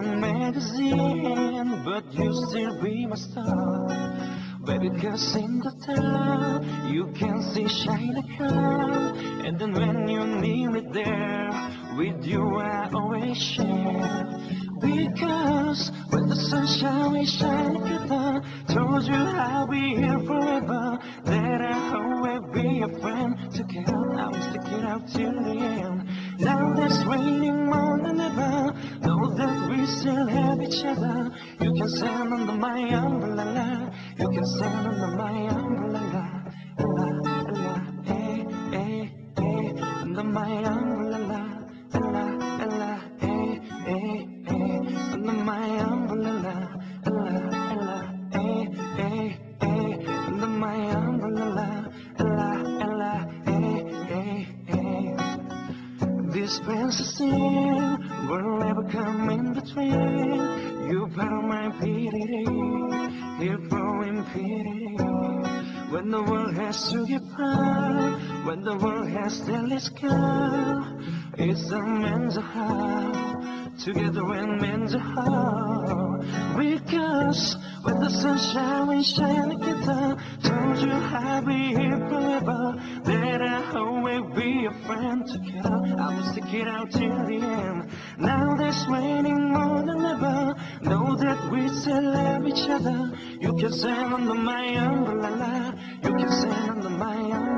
and magazine, but you still be my star. Baby, 'cause in the dark you can see shiny car, and then when you need me there, with you I always share. Because when the sunshine we shine together, told you I'll be here forever, that I'll always be a friend. Together I'll stick it out till the end. Now that's raining more than ever, know that we still have each other. You can stand under my umbrella, you can stand under my umbrella, la la, hey hey hey, under my umbrella, la la, hey hey hey, under my umbrella, la la, hey hey hey, under my umbrella, la la, hey hey hey. This princess thing will never come in between. You part of my pity, you're growing pity. When the world has to get proud, when the world has still its sky, it's a man's heart, together when men's heart. Because when the sunshine we shine together, told you I'll be here forever, that I'll always be a friend. Together I will stick it out till the end. Now that's raining more than ever, know that we still love each other. You can stand under my umbrella, you can stand under my umbrella.